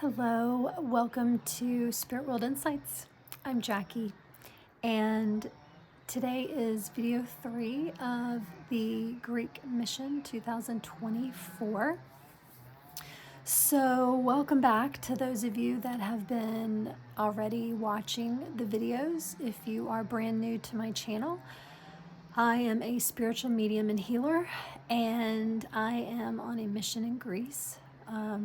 Hello, welcome to Spirit World Insights. I'm Jackie, and today is video 3 of the Greek Mission 2024. So, welcome back to those of you that have been already watching the videos. If you are brand new to my channel, I am a spiritual medium and healer, and I am on a mission in Greece.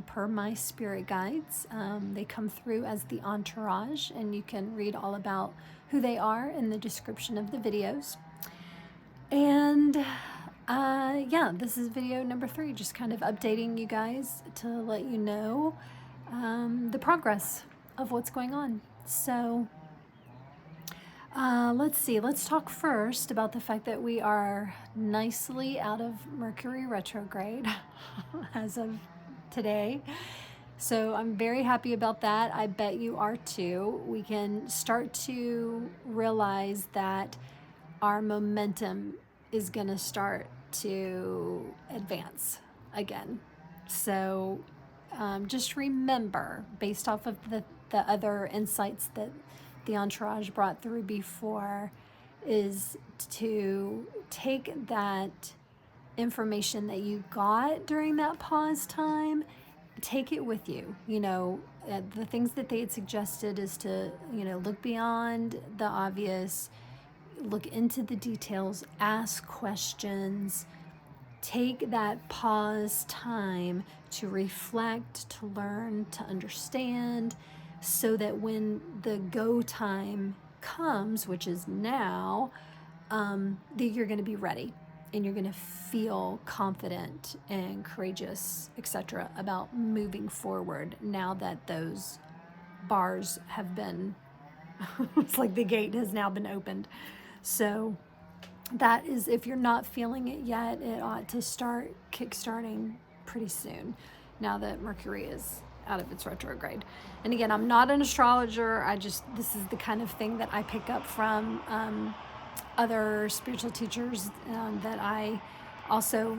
Per my spirit guides. They come through as the Entourage, and you can read all about who they are in the description of the videos. And yeah, this is video number 3, just kind of updating you guys to let you know the progress of what's going on. So let's see, let's talk first about the fact that we are nicely out of Mercury retrograde as of today. So I'm very happy about that. I bet you are too. We can start to realize that our momentum is going to start to advance again. So just remember, based off of the other insights that the Entourage brought through before, is to take that information that you got during that pause time, take it with you. The things that they had suggested is to, look beyond the obvious, look into the details, ask questions, take that pause time to reflect, to learn, to understand, so that when the go time comes, which is now, that you're going to be ready. And you're going to feel confident and courageous, etc., about moving forward now that those bars have been, it's like the gate has now been opened. So that is, if you're not feeling it yet, it ought to start kickstarting pretty soon now that Mercury is out of its retrograde. And again, I'm not an astrologer. This is the kind of thing that I pick up from other spiritual teachers that I also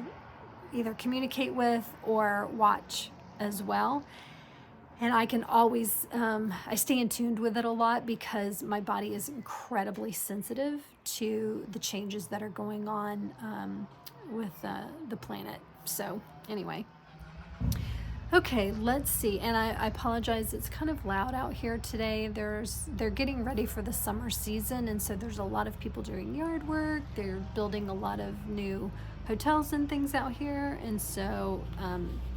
either communicate with or watch as well. And I can always, I stay in tune with it a lot because my body is incredibly sensitive to the changes that are going on with the planet. So anyway. Okay, let's see. And I apologize, it's kind of loud out here today. They're getting ready for the summer season, and so there's a lot of people doing yard work. They're building a lot of new hotels and things out here, and so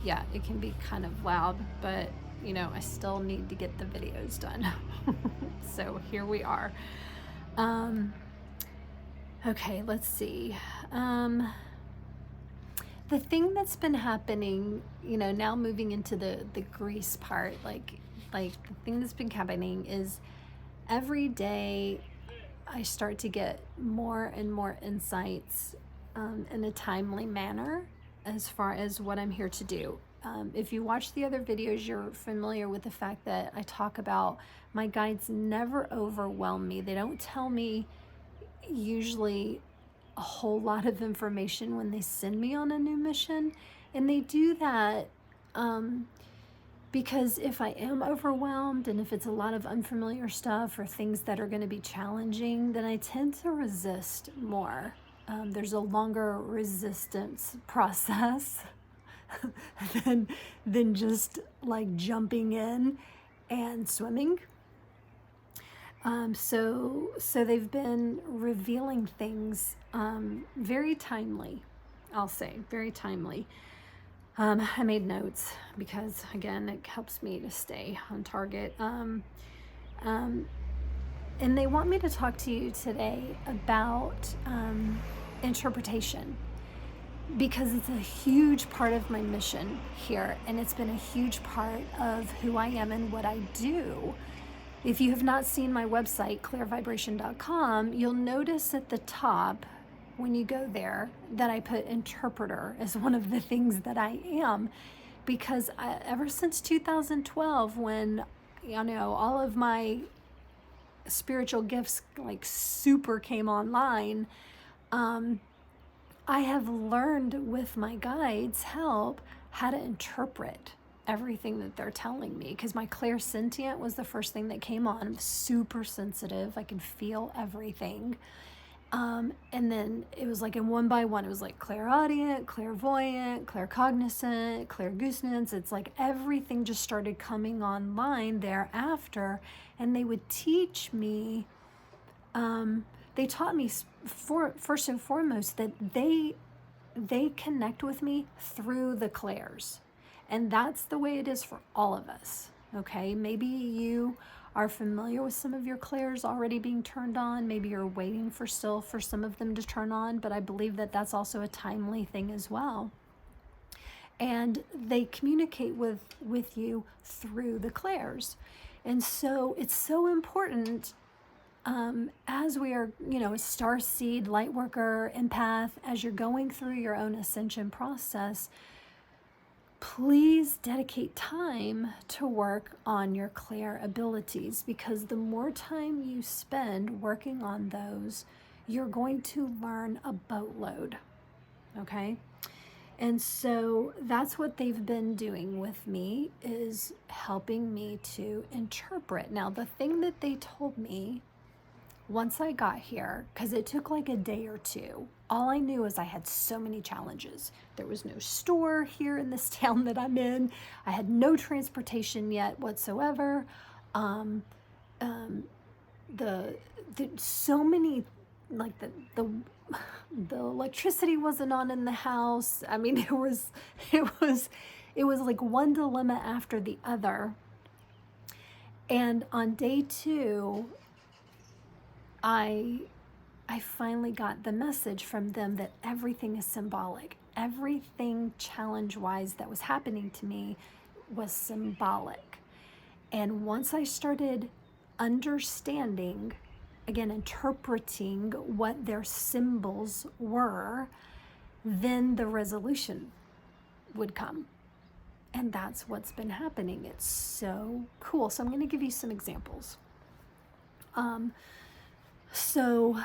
yeah, it can be kind of loud, but I still need to get the videos done. So here we are. Okay, let's see. The thing that's been happening, now moving into the Greece part, like the thing that's been happening is every day I start to get more and more insights in a timely manner as far as what I'm here to do. If you watch the other videos, you're familiar with the fact that I talk about my guides never overwhelm me. They don't tell me usually a whole lot of information when they send me on a new mission, and they do that because if I am overwhelmed and if it's a lot of unfamiliar stuff or things that are going to be challenging, then I tend to resist more. There's a longer resistance process than just like jumping in and swimming. So they've been revealing things very timely, I'll say, very timely. I made notes because, again, it helps me to stay on target. And they want me to talk to you today about interpretation, because it's a huge part of my mission here, and it's been a huge part of who I am and what I do. If you have not seen my website, clearvibration.com, you'll notice at the top when you go there that I put interpreter as one of the things that I am, because ever since 2012, when all of my spiritual gifts like super came online, I have learned with my guides' help how to interpret everything that they're telling me, because my clairsentient was the first thing that came on. I'm super sensitive. I can feel everything. And then it was like in one by one, it was like clairaudient, clairvoyant, claircognizant, clairgoussance. It's like everything just started coming online thereafter. And they would teach me, they taught me first and foremost that they connect with me through the clairs. And that's the way it is for all of us. Okay, maybe you are familiar with some of your clairs already being turned on. Maybe you're waiting for some of them to turn on, but I believe that that's also a timely thing as well. And they communicate with you through the clairs. And so it's so important, as we are, a star seed, light worker, empath, as you're going through your own ascension process, please dedicate time to work on your clair abilities, because the more time you spend working on those, you're going to learn a boatload. Okay? And so that's what they've been doing with me, is helping me to interpret. Now, the thing that they told me once I got here, because it took like a day or two, all I knew is I had so many challenges. There was no store here in this town that I'm in. I had no transportation yet whatsoever. So many, like the electricity wasn't on in the house. I mean, it was like one dilemma after the other. And on day 2, I finally got the message from them that everything is symbolic. Everything challenge-wise that was happening to me was symbolic. And once I started understanding, again, interpreting what their symbols were, then the resolution would come. And that's what's been happening. It's so cool. So I'm going to give you some examples. So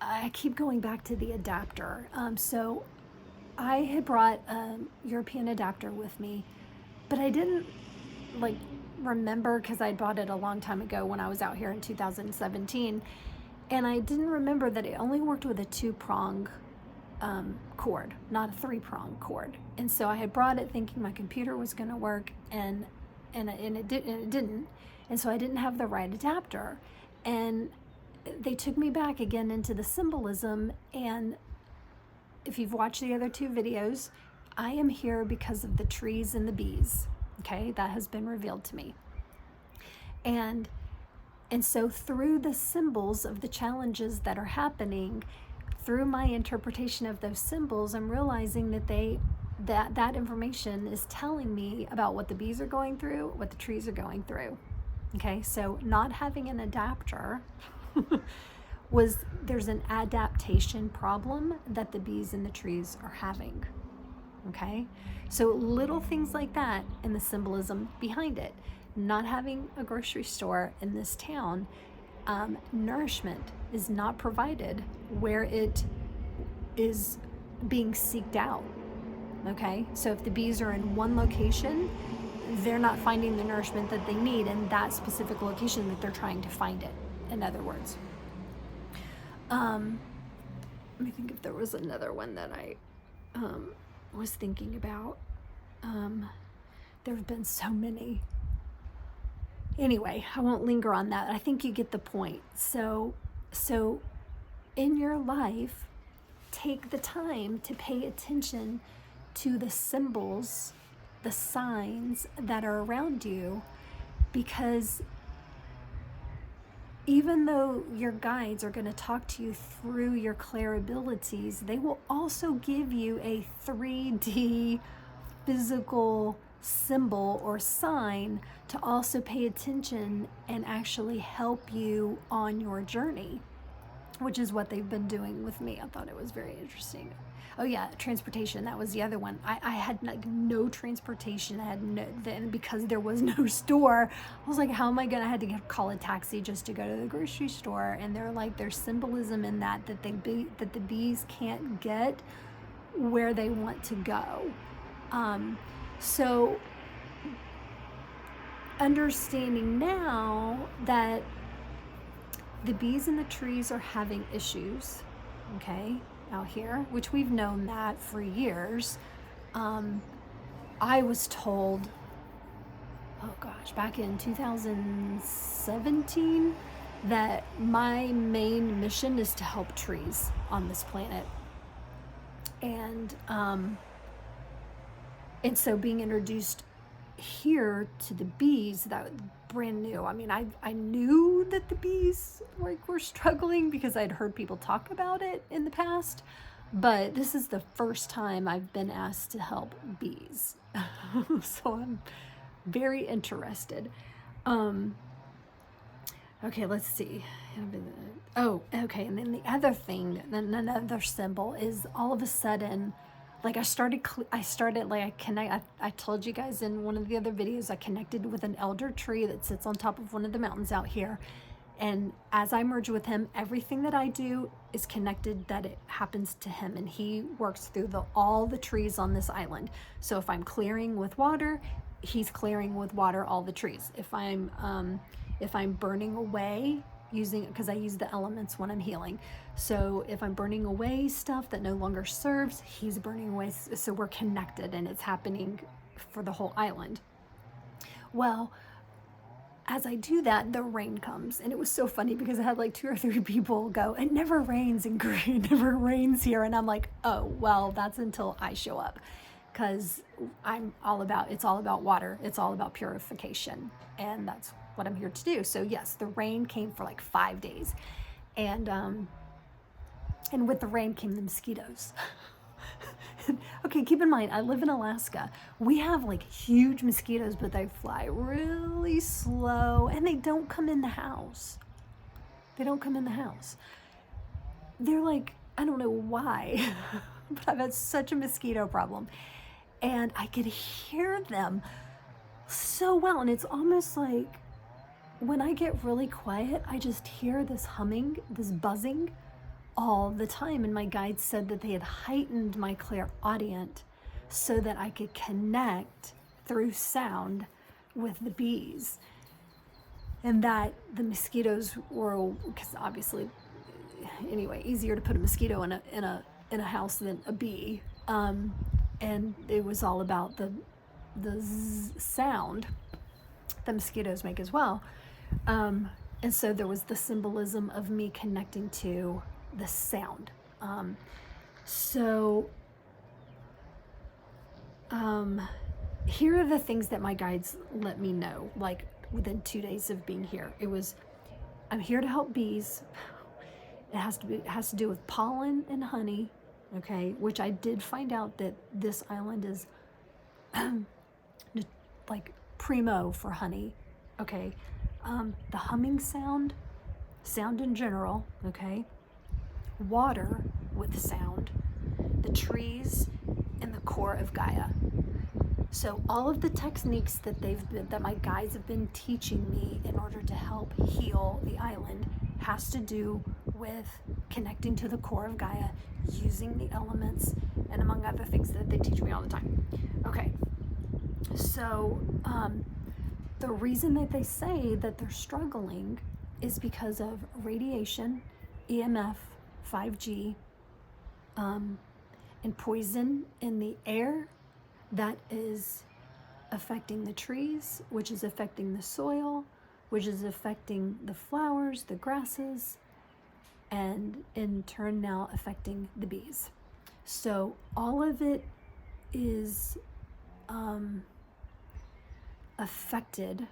I keep going back to the adapter. So I had brought a European adapter with me, but I didn't remember, because I bought it a long time ago when I was out here in 2017, and I didn't remember that it only worked with a 2-prong cord, not a 3-prong cord. And so I had brought it thinking my computer was going to work, and it didn't. And so I didn't have the right adapter. And they took me back again into the symbolism. And if you've watched the other 2 videos, I am here because of the trees and the bees. Okay, that has been revealed to me. And so through the symbols of the challenges that are happening, through my interpretation of those symbols, I'm realizing that that information is telling me about what the bees are going through, what the trees are going through. Okay, so not having an adapter there's an adaptation problem that the bees and the trees are having. Okay, so little things like that, and the symbolism behind it. Not having a grocery store in this town, nourishment is not provided where it is being seeked out. Okay, so if the bees are in one location, they're not finding the nourishment that they need in that specific location that they're trying to find it, in other words. Let me think if there was another one that I was thinking about. There have been so many. Anyway, I won't linger on that. I think you get the point. So in your life, take the time to pay attention to the symbols, the signs that are around you, because even though your guides are going to talk to you through your clair abilities, they will also give you a 3D physical symbol or sign to also pay attention and actually help you on your journey, which is what they've been doing with me. I thought it was very interesting. Oh yeah, transportation, that was the other one. I had no transportation. I had then because there was no store, I was like, how am I gonna, I had to call a taxi just to go to the grocery store. And they're like, there's symbolism in that the bees can't get where they want to go. So understanding now that the bees in the trees are having issues, okay, out here, which we've known that for years. I was told, oh gosh, back in 2017, that my main mission is to help trees on this planet. And so being introduced here to the bees, that was brand new. I mean, I knew that the bees were struggling because I'd heard people talk about it in the past, but this is the first time I've been asked to help bees. So I'm very interested. Okay, let's see. Oh, okay. And then the other thing, then another symbol is all of a sudden, like I told you guys in one of the other videos, I connected with an elder tree that sits on top of one of the mountains out here. And as I merge with him, everything that I do is connected, that it happens to him, and he works through all the trees on this island. So if I'm clearing with water, he's clearing with water all the trees. If I'm burning away, because I use the elements when I'm healing. So if I'm burning away stuff that no longer serves, he's burning away. So we're connected, and it's happening for the whole island. Well, as I do that, the rain comes, and it was so funny because I had like 2 or 3 people go, "It never rains in Greece, it never rains here," and I'm like, "Oh, well, that's until I show up, because it's all about water, it's all about purification, and that's what I'm here to do." So yes, the rain came for like 5 days, and with the rain came the mosquitoes. Okay, keep in mind, I live in Alaska. We have like huge mosquitoes, but they fly really slow, and they don't come in the house. They don't come in the house. They're like, I don't know why, but I've had such a mosquito problem, and I could hear them so well, and it's almost like when I get really quiet, I just hear this humming, this buzzing all the time. And my guides said that they had heightened my clairaudient so that I could connect through sound with the bees, and that the mosquitoes were, because obviously, anyway, easier to put a mosquito in a house than a bee, and it was all about the sound the mosquitoes make as well. And so there was the symbolism of me connecting to the sound. Here are the things that my guides let me know, like within 2 days of being here. It was, I'm here to help bees. It has to do with pollen and honey, okay, which I did find out that this island is like primo for honey, okay. The humming sound in general, okay, water with sound, the trees, and the core of Gaia. So all of the techniques that my guides have been teaching me in order to help heal the island has to do with connecting to the core of Gaia, using the elements, and among other things that they teach me all the time. Okay, so the reason that they say that they're struggling is because of radiation, EMF, 5G, and poison in the air that is affecting the trees, which is affecting the soil, which is affecting the flowers, the grasses, and in turn now affecting the bees. So all of it is affected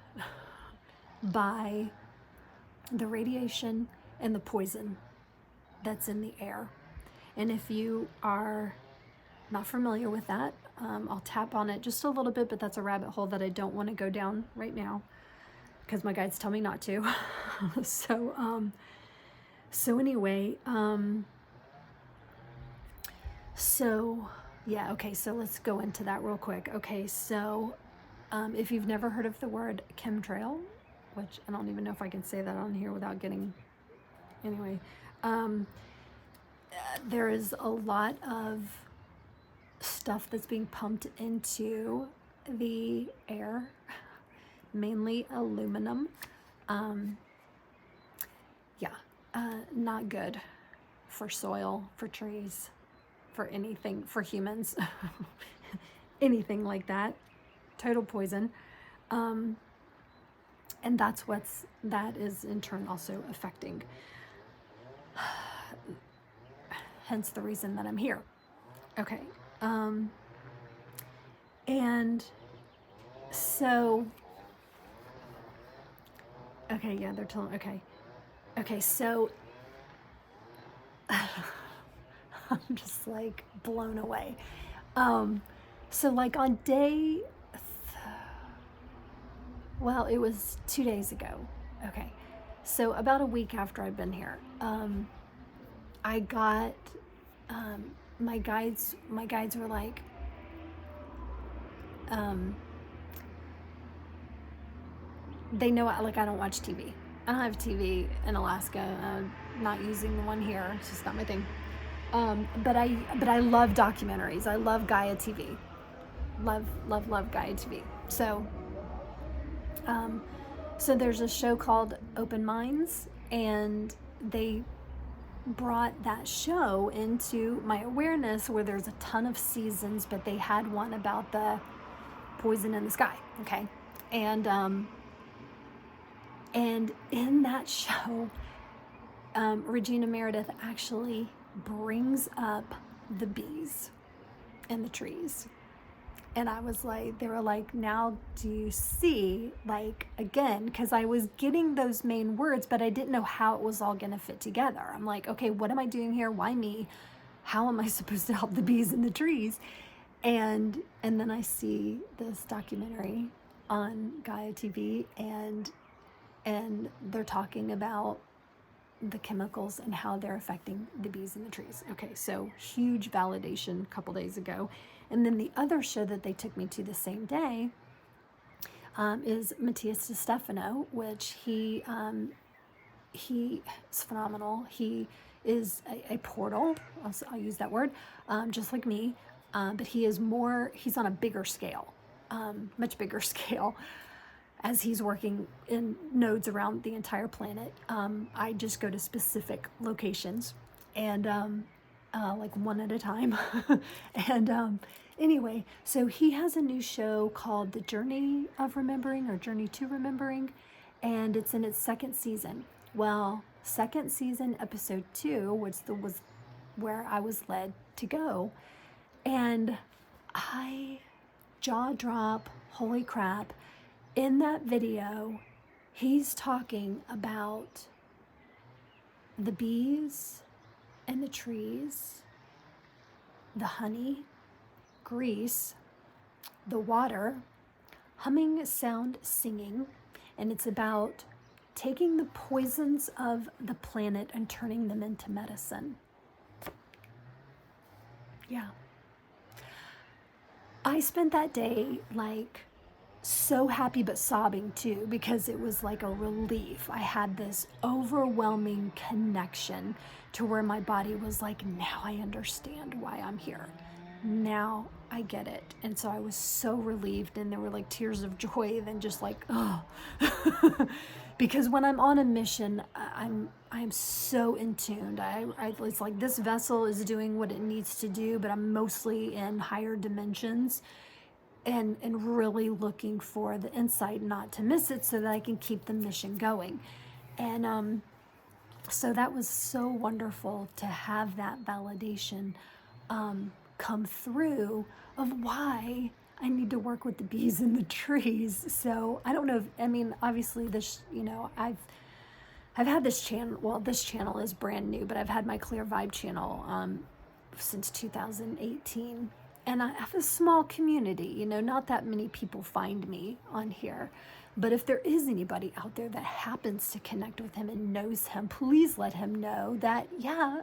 by the radiation and the poison that's in the air. And if you are not familiar with that, I'll tap on it just a little bit, but that's a rabbit hole that I don't want to go down right now because my guides tell me not to. So anyway, yeah, okay, so let's go into that real quick. Okay, so if you've never heard of the word chemtrail, which I don't even know if I can say that on here without getting, anyway, there is a lot of stuff that's being pumped into the air mainly aluminum. Not good for soil, for trees, for anything, for humans, anything like that. Total poison. And that is in turn also affecting, hence the reason that I'm here. Okay. And so, okay, yeah, they're telling, okay, so I'm just like blown away. So like on well, it was 2 days ago. Okay. So about a week after I'd been here, I got, my guides were like, they know, like, I don't watch TV. I don't have TV in Alaska. I'm not using the one here. It's just not my thing. But I love documentaries. I love Gaia TV. Love Gaia TV. So, so there's a show called Open Minds, and they brought that show into my awareness, where there's a ton of seasons, but they had one about the poison in the sky. Okay. And in that show, Regina Meredith actually brings up the bees and the trees. And I was like, they were like, now do you see, like, again, because I was getting those main words, but I didn't know how it was all going to fit together. I'm like, okay, what am I doing here? Why me? How am I supposed to help the bees and the trees? And then I see this documentary on Gaia TV, and they're talking about the chemicals and how they're affecting the bees and the trees. Okay, so huge validation a couple days ago. And then the other show that they took me to the same day is Matias deStefano, which he is phenomenal. He is a portal, I'll use that word, just like me, but he's on a bigger scale, much bigger scale, as he's working in nodes around the entire planet. I just go to specific locations, and like one at a time. And anyway, so he has a new show called The Journey of Remembering, or Journey to Remembering, and it's in its second season. Well, second season, episode 2, which was where I was led to go, and I jaw drop, holy crap. In that video, he's talking about the bees and the trees, the honey, grease, the water, humming, sound, singing, and it's about taking the poisons of the planet and turning them into medicine. Yeah. I spent that day like so happy but sobbing too, because it was like a relief. I had this overwhelming connection to where my body was like, now I understand why I'm here. Now I get it. And so I was so relieved, and there were like tears of joy, then just like, oh. Because when I'm on a mission, I'm so in tuned. It's like this vessel is doing what it needs to do, but I'm mostly in higher dimensions, and really looking for the insight not to miss it, so that I can keep the mission going. And so that was so wonderful to have that validation come through of why I need to work with the bees and the trees. So I don't know if, I mean, obviously this, I've had this channel, well, this channel is brand new, but I've had my Clear Vibe channel since 2018. And I have a small community, not that many people find me on here. But if there is anybody out there that happens to connect with him and knows him, please let him know that, yeah,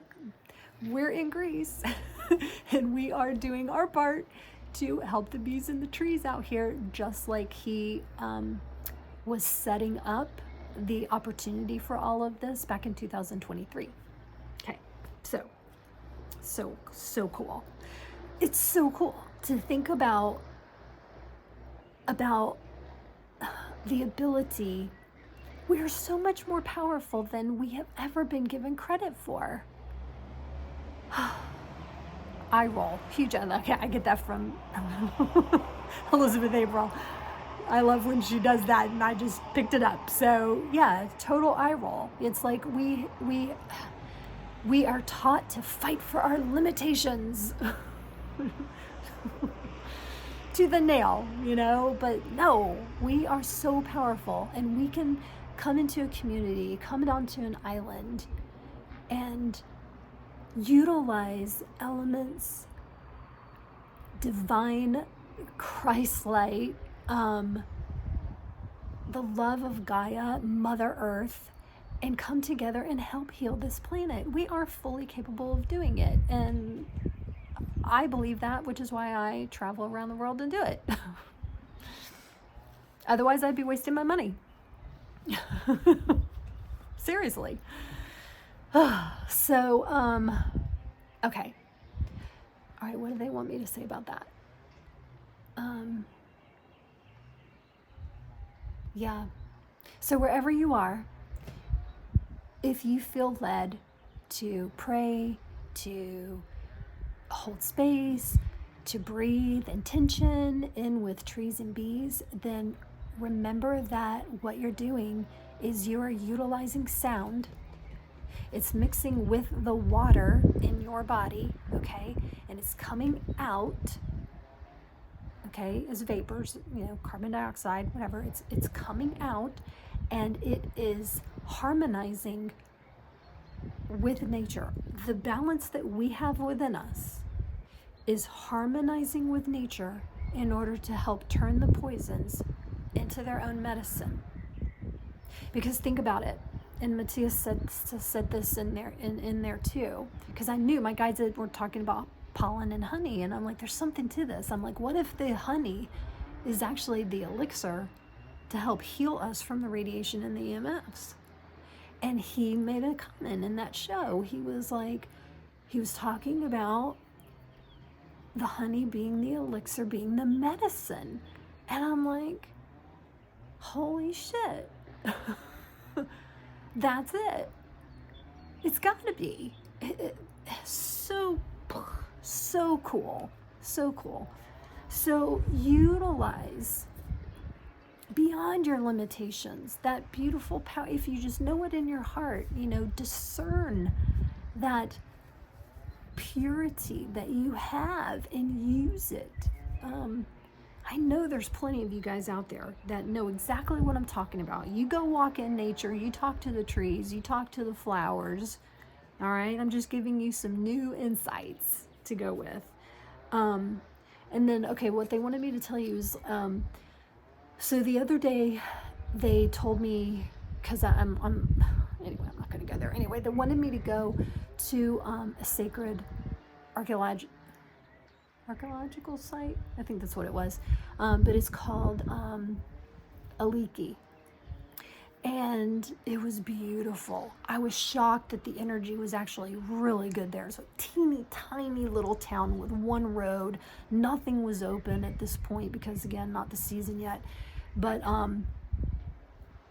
we're in Greece and we are doing our part to help the bees and the trees out here, just like he was setting up the opportunity for all of this back in 2023. Okay, so cool. It's so cool to think about the ability. We are so much more powerful than we have ever been given credit for. Eye roll. Huge. I get that from Elizabeth April. I love when she does that, and I just picked it up. So yeah, total eye roll. It's like we are taught to fight for our limitations to the nail, you know, but no, we are so powerful, and we can come into a community, come onto an island, and utilize elements, divine, Christ-like, the love of Gaia, Mother Earth, and come together and help heal this planet. We are fully capable of doing it, and I believe that, which is why I travel around the world and do it. Otherwise, I'd be wasting my money. Seriously. So, okay. All right, what do they want me to say about that? Yeah. So wherever you are, if you feel led to pray, to hold space, to breathe intention in with trees and bees, then remember that what you're doing is you are utilizing sound. It's mixing with the water in your body, okay? And it's coming out, okay, as vapors, you know, carbon dioxide, whatever. It's coming out, and it is harmonizing with nature. The balance that we have within us is harmonizing with nature in order to help turn the poisons into their own medicine. Because think about it, and Matias said this in there too, because I knew my guides were talking about pollen and honey, and I'm like, there's something to this. I'm like, what if the honey is actually the elixir to help heal us from the radiation and the EMFs? And he made a comment in that show. He was talking about the honey being the elixir, being the medicine. And I'm like, holy shit. That's it. It's got to be. So cool. So cool. So utilize beyond your limitations that beautiful power. If you just know it in your heart, you know, discern that purity that you have and use it. I know there's plenty of you guys out there that know exactly what I'm talking about. You go walk in nature, you talk to the trees, you talk to the flowers. All right, I'm just giving you some new insights to go with. And then, okay, what they wanted me to tell you is, so the other day they told me, because anyway, I'm not going to go there. Anyway, they wanted me to go to a sacred archaeological site. I think that's what it was. But it's called Aliki. And it was beautiful. I was shocked that the energy was actually really good there. It's a teeny tiny little town with one road. Nothing was open at this point because, again, not the season yet. But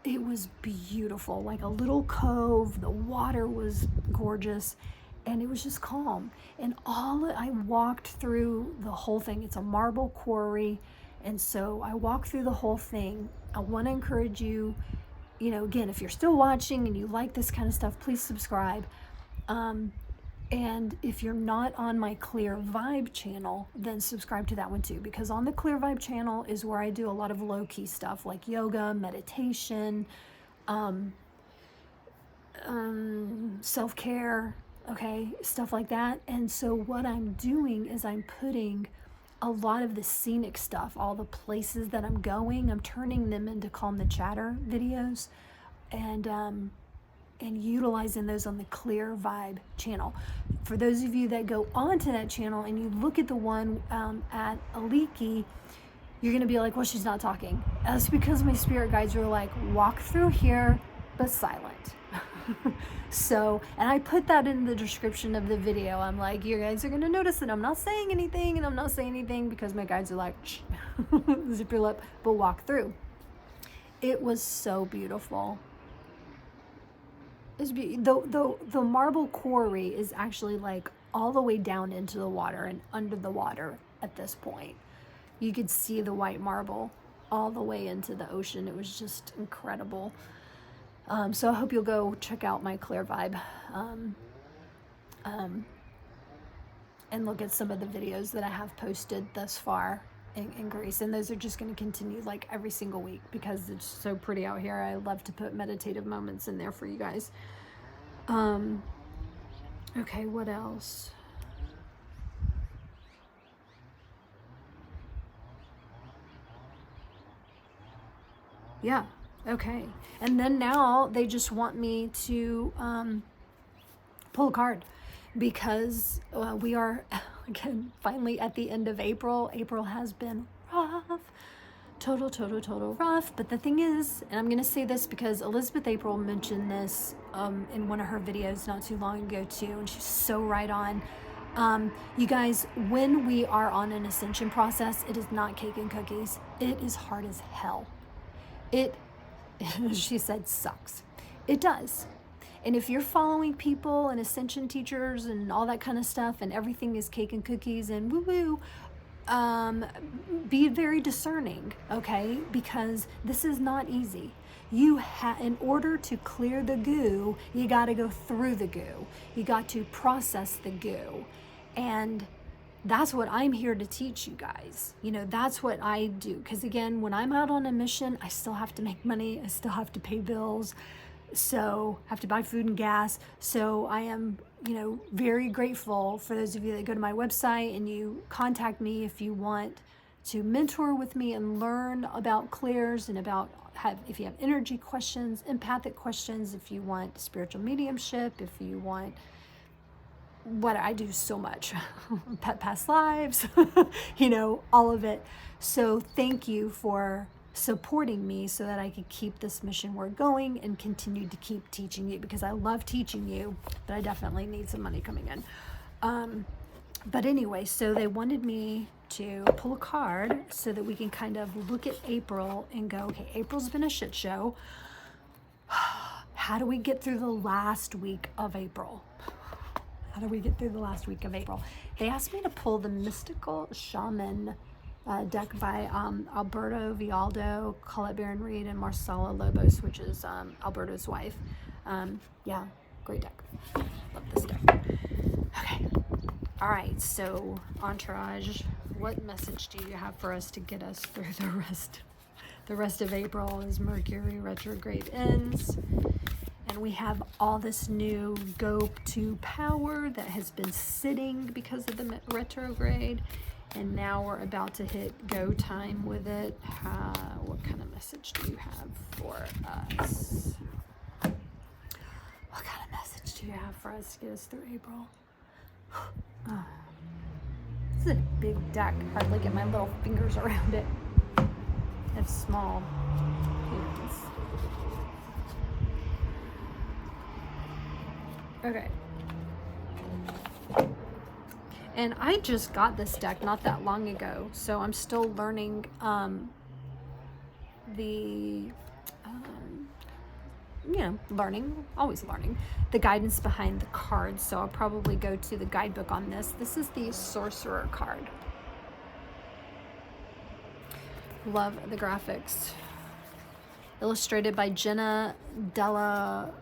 it was beautiful, like a little cove. The water was gorgeous. And it was just calm. And I walked through the whole thing. It's a marble quarry. And so I walked through the whole thing. I want to encourage you, you know, again, if you're still watching and you like this kind of stuff, please subscribe. And if you're not on my Clear Vibe channel, then subscribe to that one too. Because on the Clear Vibe channel is where I do a lot of low-key stuff like yoga, meditation, self-care, okay, stuff like that. And so what I'm doing is I'm putting a lot of the scenic stuff, all the places that I'm going, I'm turning them into Calm the Chatter videos, and utilizing those on the Clear Vibe channel. For those of you that go onto that channel and you look at the one at Aliki, you're gonna be like, well, she's not talking. That's because my spirit guides were like, walk through here, but silent. So, and I put that in the description of the video. I'm like, you guys are gonna notice that I'm not saying anything, and I'm not saying anything because my guides are like, zip your lip, but walk through. It was so beautiful. The marble quarry is actually like all the way down into the water and under the water at this point. You could see the white marble all the way into the ocean. It was just incredible. So I hope you'll go check out my Clear Vibe and look at some of the videos that I have posted thus far in Greece. And those are just going to continue like every single week because it's so pretty out here. I love to put meditative moments in there for you guys. Okay, what else? Yeah, okay. And then now they just want me to pull a card because we are, again, finally at the end of April. April has been rough. Total rough. But the thing is, and I'm going to say this because Elizabeth April mentioned this in one of her videos not too long ago too, and she's so right on. You guys, when we are on an ascension process, it is not cake and cookies. It is hard as hell. It, she said, sucks. It does. And if you're following people and ascension teachers and all that kind of stuff and everything is cake and cookies and woo-woo, be very discerning, okay? Because this is not easy. In order to clear the goo, you got to go through the goo. You got to process the goo. And that's what I'm here to teach you guys. You know, that's what I do. Because again, when I'm out on a mission, I still have to make money. I still have to pay bills. So I have to buy food and gas. So I am, you know, very grateful for those of you that go to my website and you contact me if you want to mentor with me and learn about clears and about if you have energy questions, empathic questions, if you want spiritual mediumship, if you want what I do so much, past lives, you know, all of it. So thank you for supporting me so that I could keep this mission work going and continue to keep teaching you, because I love teaching you, but I definitely need some money coming in. But anyway, so they wanted me to pull a card so that we can kind of look at April and go, okay, April's been a shit show. How do we get through the last week of April? How do we get through the last week of April? They asked me to pull the Mystical Shaman deck by Alberto, Villoldo, Colette Baron Reed, and Marcela Lobos, which is Alberto's wife. Yeah, great deck. Love this deck. Okay. All right, so Entourage, what message do you have for us to get us through the rest? The rest of April as Mercury retrograde ends. And we have all this new go to power that has been sitting because of the retrograde. And now we're about to hit go time with it. What kind of message do you have for us? What kind of message do you have for us to get us through April? Oh. This is a big deck. Hardly get my little fingers around it. It's small. Hands. Okay. And I just got this deck not that long ago, so I'm still learning always learning the guidance behind the cards. So I'll probably go to the guidebook on this. This is the Sorcerer card. Love the graphics. Illustrated by Jenna Della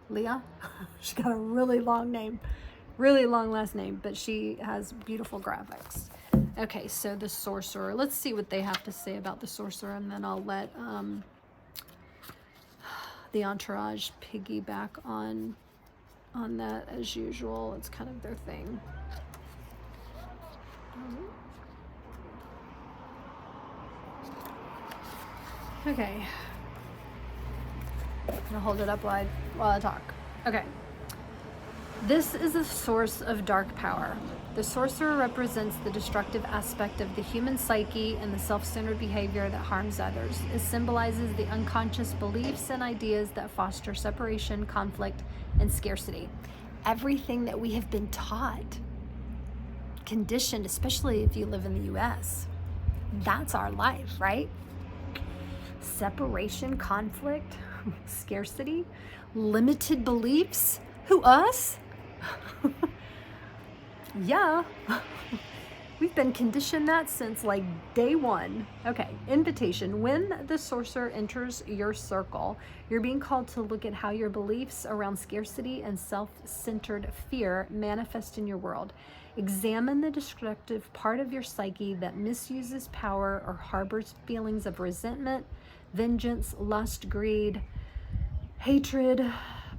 Leah. She's got a really long name, really long last name, but she has beautiful graphics. Okay, so the Sorcerer. Let's see what they have to say about the Sorcerer, and then I'll let the Entourage piggyback on that as usual. It's kind of their thing. Okay. I'm gonna hold it up while I talk. Okay. This is a source of dark power. The Sorcerer represents the destructive aspect of the human psyche and the self-centered behavior that harms others. It symbolizes the unconscious beliefs and ideas that foster separation, conflict, and scarcity. Everything that we have been taught, conditioned, especially if you live in the US, That's our life, right? Separation, conflict, scarcity, limited beliefs. Who, us? Yeah. We've been conditioned that since like day one. Okay, invitation. When the sorcerer enters your circle, you're being called to look at how your beliefs around scarcity and self-centered fear manifest in your world. Examine the destructive part of your psyche that misuses power or harbors feelings of resentment, vengeance, lust, greed, hatred.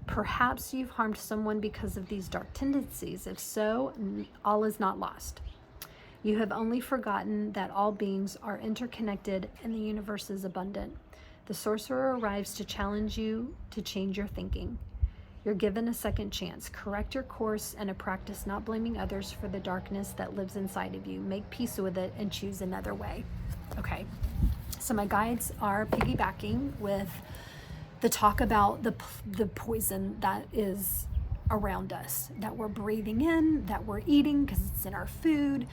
Perhaps you've harmed someone because of these dark tendencies. If so, all is not lost. You have only forgotten that all beings are interconnected and the universe is abundant. The sorcerer arrives to challenge you to change your thinking. You're given a second chance. Correct your course and practice not blaming others for the darkness that lives inside of you. Make peace with it and choose another way. Okay, so my guides are piggybacking with the talk about the poison that is around us, that we're breathing in, that we're eating because it's in our food.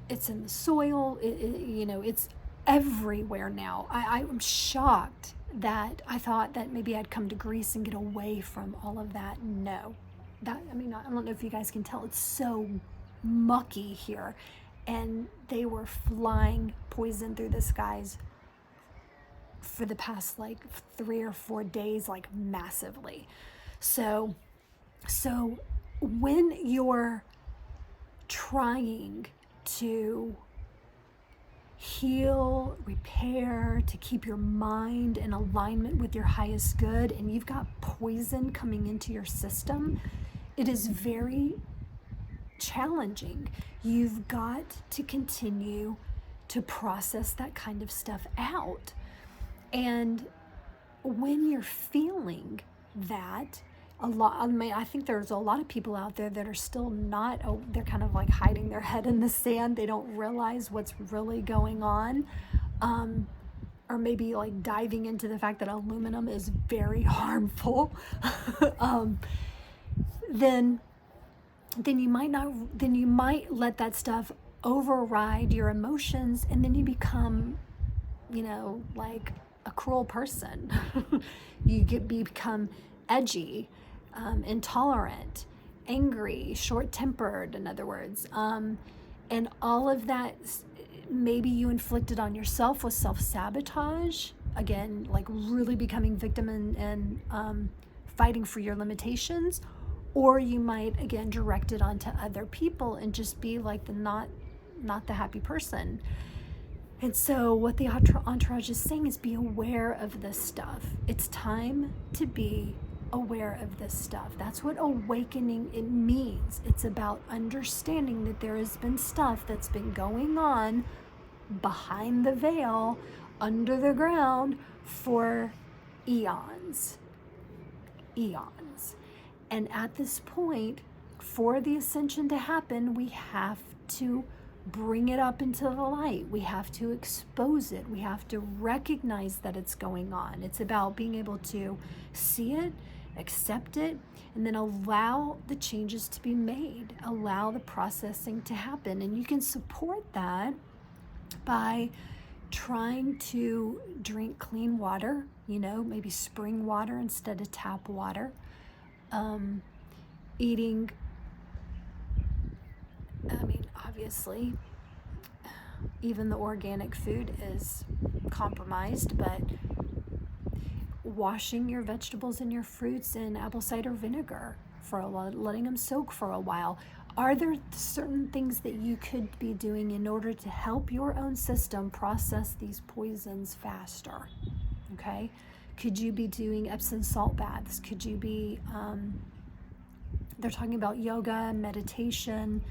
It's in the soil, it's everywhere now. I'm shocked that I thought that maybe I'd come to Greece and get away from all of that. No, I don't know if you guys can tell, it's so mucky here. And they were flying poison through the skies for the past like 3 or 4 days, like massively. So when you're trying to heal, repair, to keep your mind in alignment with your highest good, and you've got poison coming into your system, it is very challenging. You've got to continue to process that kind of stuff out. And when you're feeling that, I think there's a lot of people out there that are still not, they're kind of like hiding their head in the sand. They don't realize what's really going on. Or maybe like diving into the fact that aluminum is very harmful. Then you might let that stuff override your emotions, and then you become, like a cruel person. You become edgy, intolerant, angry, short-tempered, in other words. And all of that, maybe you inflicted on yourself with self-sabotage. Again, like really becoming victim and fighting for your limitations. Or you might, again, direct it onto other people and just be like not the happy person. And so what the entourage is saying is be aware of this stuff. It's time to be aware of this stuff. That's what awakening it means. It's about understanding that there has been stuff that's been going on behind the veil, under the ground for eons. And at this point, for the ascension to happen, we have to bring it up into the light. We have to expose it. We have to recognize that it's going on. It's about being able to see it, accept it, and then allow the changes to be made, allow the processing to happen. And you can support that by trying to drink clean water, maybe spring water instead of tap water, eating, obviously, even the organic food is compromised, but washing your vegetables and your fruits in apple cider vinegar for letting them soak for a while. Are there certain things that you could be doing in order to help your own system process these poisons faster? Okay? Could you be doing Epsom salt baths? Could you be, they're talking about yoga, meditation.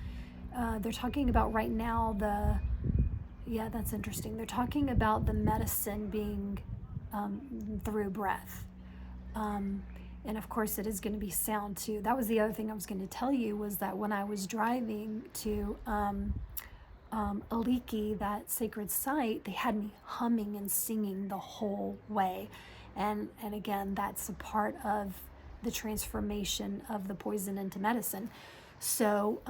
They're talking about right now that's interesting. They're talking about the medicine being through breath. And of course it is going to be sound too. That was the other thing I was going to tell you, was that when I was driving to Aliki, that sacred site, they had me humming and singing the whole way. And again, that's a part of the transformation of the poison into medicine. So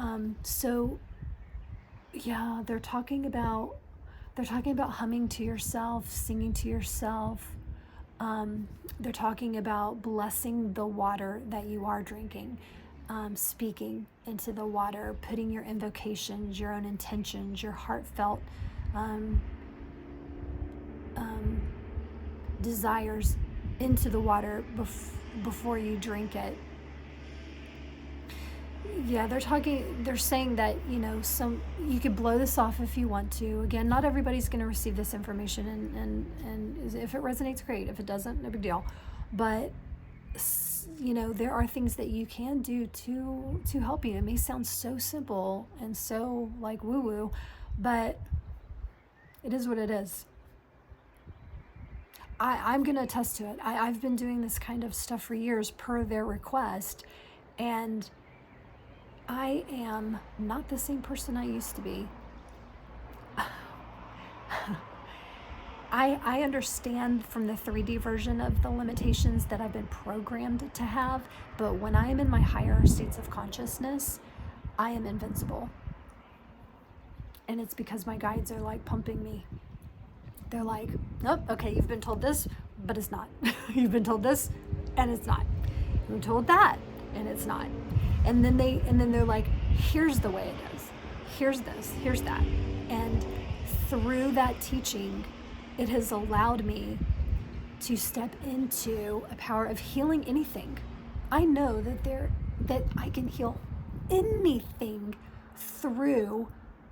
Yeah, they're talking about humming to yourself, singing to yourself. They're talking about blessing the water that you are drinking, speaking into the water, putting your invocations, your own intentions, your heartfelt desires into the water before you drink it. Yeah, they're saying that, you know, you could blow this off if you want to. Again, not everybody's going to receive this information, and if it resonates, great. If it doesn't, no big deal. But, you know, there are things that you can do to help you. It may sound so simple and so like woo-woo, but it is what it is. I'm going to attest to it. I've been doing this kind of stuff for years per their request, and I am not the same person I used to be. I understand from the 3D version of the limitations that I've been programmed to have, but when I am in my higher states of consciousness, I am invincible. And it's because my guides are like pumping me. They're like, oh, okay, you've been told this, but it's not. You've been told this, and it's not. You've been told that, and it's not. And then they're like, here's the way it is. Here's this, here's that. And through that teaching, it has allowed me to step into a power of healing anything. I know that I can heal anything through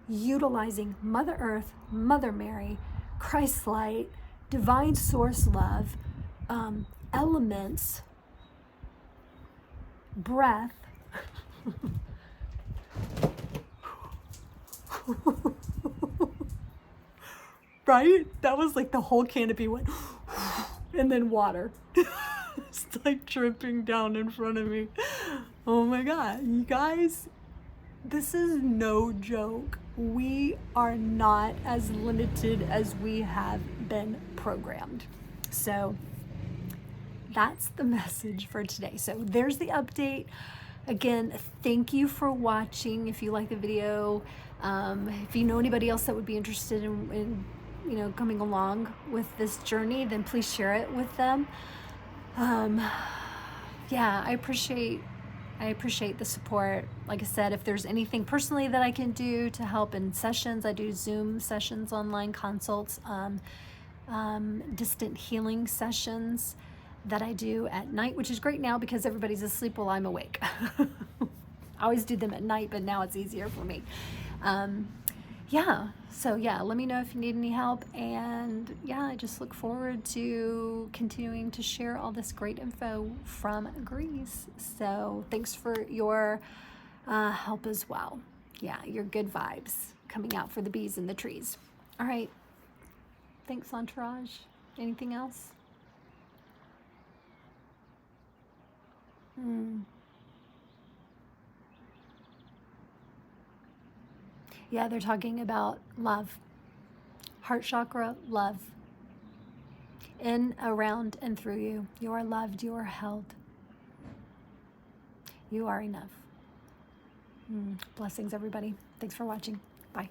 utilizing Mother Earth, Mother Mary, Christ light, divine source love, elements, breath. Right? That was like the whole canopy went, and then water. It's like dripping down in front of me. Oh my God, you guys, this is no joke. We are not as limited as we have been programmed. So that's the message for today. So there's the update. Again, thank you for watching. If you like the video, if you know anybody else that would be interested in you know, coming along with this journey, then please share it with them. Yeah, I appreciate the support. Like I said, if there's anything personally that I can do to help in sessions, I do Zoom sessions, online consults, distant healing sessions that I do at night, which is great now because everybody's asleep while I'm awake. I always do them at night, but now it's easier for me. Yeah, so yeah, let me know if you need any help, and yeah, I just look forward to continuing to share all this great info from Greece. So thanks for your help as well. Yeah, your good vibes coming out for the bees in the trees. All right, thanks, Entourage. Anything else? Yeah, they're talking about love. Heart chakra, love. In, around, and through you. You are loved. You are held. You are enough. Blessings, everybody. Thanks for watching. Bye.